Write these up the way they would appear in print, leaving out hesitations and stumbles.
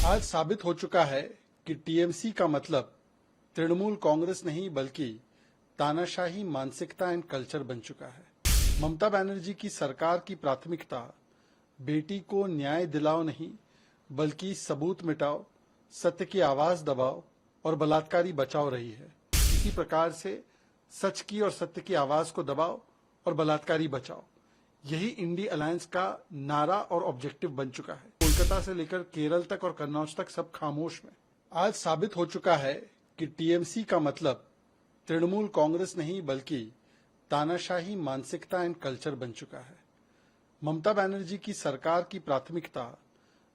आज साबित हो चुका है कि टीएमसी का मतलब तृणमूल कांग्रेस नहीं बल्कि तानाशाही मानसिकता एंड कल्चर बन चुका है। ममता बनर्जी की सरकार की प्राथमिकता बेटी को न्याय दिलाओ नहीं बल्कि सबूत मिटाओ, सत्य की आवाज दबाओ और बलात्कारी बचाओ रही है। इसी प्रकार से सच की और सत्य की आवाज को दबाओ और बलात्कारी बचाओ, यही इंडी अलायंस का नारा और ऑब्जेक्टिव बन चुका है। कोलकाता से लेकर केरल तक और कन्नौज तक सब खामोश में। आज साबित हो चुका है कि टीएमसी का मतलब तृणमूल कांग्रेस नहीं बल्कि तानाशाही मानसिकता एंड कल्चर बन चुका है। ममता बनर्जी की सरकार की प्राथमिकता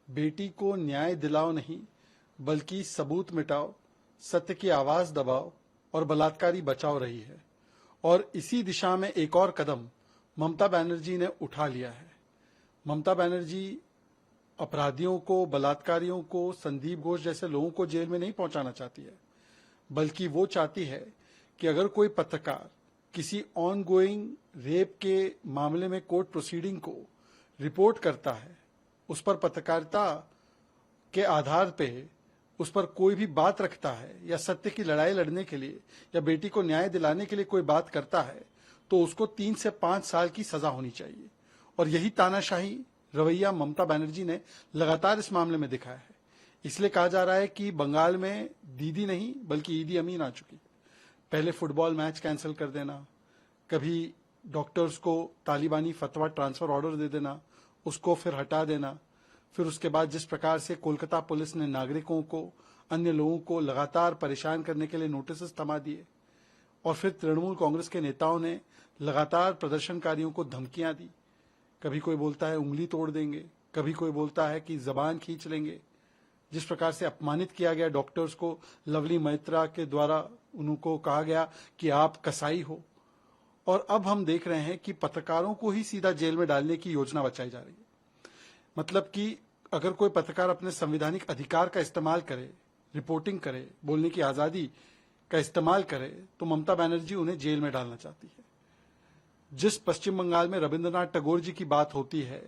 बेटी को न्याय दिलाओ नहीं बल्कि सबूत मिटाओ, सत्य की आवाज दबाओ और बलात्कारी बचाओ रही है। और इसी दिशा में एक और कदम ममता बनर्जी ने उठा लिया है। ममता बनर्जी अपराधियों को, बलात्कारियों को, संदीप घोष जैसे लोगों को जेल में नहीं पहुंचाना चाहती है, बल्कि वो चाहती है कि अगर कोई पत्रकार किसी ऑन गोइंग रेप के मामले में कोर्ट प्रोसीडिंग को रिपोर्ट करता है, उस पर पत्रकारिता के आधार पे उस पर कोई भी बात रखता है या सत्य की लड़ाई लड़ने के लिए या बेटी को न्याय दिलाने के लिए कोई बात करता है, तो उसको 3 से 5 साल की सजा होनी चाहिए। और यही तानाशाही रवैया ममता बनर्जी ने लगातार इस मामले में दिखाया है। इसलिए कहा जा रहा है कि बंगाल में दीदी नहीं बल्कि ईदी अमीन आ चुकी है। पहले फुटबॉल मैच कैंसिल कर देना, कभी डॉक्टर्स को तालिबानी फतवा ट्रांसफर ऑर्डर दे देना, उसको फिर हटा देना, फिर उसके बाद जिस प्रकार से कोलकाता पुलिस ने नागरिकों को, अन्य लोगों को लगातार परेशान करने के लिए नोटिस थमा दिए, और फिर तृणमूल कांग्रेस के नेताओं ने लगातार प्रदर्शनकारियों को धमकियां दी। कभी कोई बोलता है उंगली तोड़ देंगे, कभी कोई बोलता है कि जबान खींच लेंगे। जिस प्रकार से अपमानित किया गया डॉक्टर्स को, लवली मैत्रा के द्वारा उनको कहा गया कि आप कसाई हो। और अब हम देख रहे हैं कि पत्रकारों को ही सीधा जेल में डालने की योजना बचाई जा रही है। मतलब कि अगर कोई पत्रकार अपने संवैधानिक अधिकार का इस्तेमाल करे, रिपोर्टिंग करे, बोलने की आजादी का इस्तेमाल करे, तो ममता बनर्जी उन्हें जेल में डालना चाहती है। जिस पश्चिम बंगाल में रविंद्रनाथ टैगोर जी की बात होती है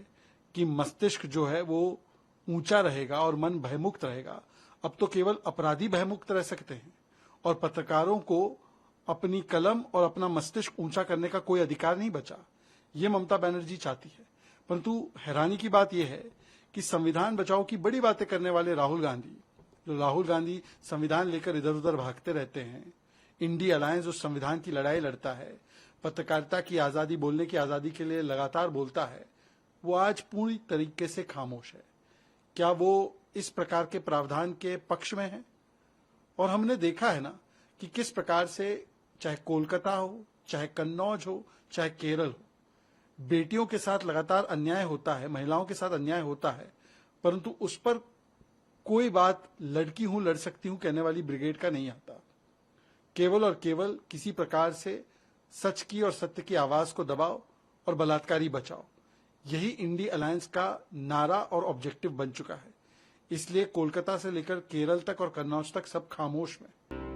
कि मस्तिष्क जो है वो ऊंचा रहेगा और मन भयमुक्त रहेगा, अब तो केवल अपराधी भयमुक्त रह सकते हैं और पत्रकारों को अपनी कलम और अपना मस्तिष्क ऊंचा करने का कोई अधिकार नहीं बचा। ये ममता बनर्जी चाहती है। परंतु हैरानी की बात यह है कि संविधान बचाओ की बड़ी बातें करने वाले राहुल गांधी संविधान लेकर इधर उधर भागते रहते हैं। इंडी अलायंस उस संविधान की लड़ाई लड़ता है, पत्रकारिता की आजादी, बोलने की आजादी के लिए लगातार बोलता है, वो आज पूरी तरीके से खामोश है। क्या वो इस प्रकार के प्रावधान के पक्ष में है? और हमने देखा है ना कि किस प्रकार से चाहे कोलकाता हो, चाहे कन्नौज हो, चाहे केरल हो, बेटियों के साथ लगातार अन्याय होता है, महिलाओं के साथ अन्याय होता है, परंतु उस पर कोई बात लड़की हूं, लड़ सकती हूं कहने वाली ब्रिगेड का नहीं आता। केवल और केवल किसी प्रकार से सच की और सत्य की आवाज को दबाओ और बलात्कारी बचाओ, यही इंडी अलायंस का नारा और ऑब्जेक्टिव बन चुका है। इसलिए कोलकाता से लेकर केरल तक और कन्नौज तक सब खामोश में।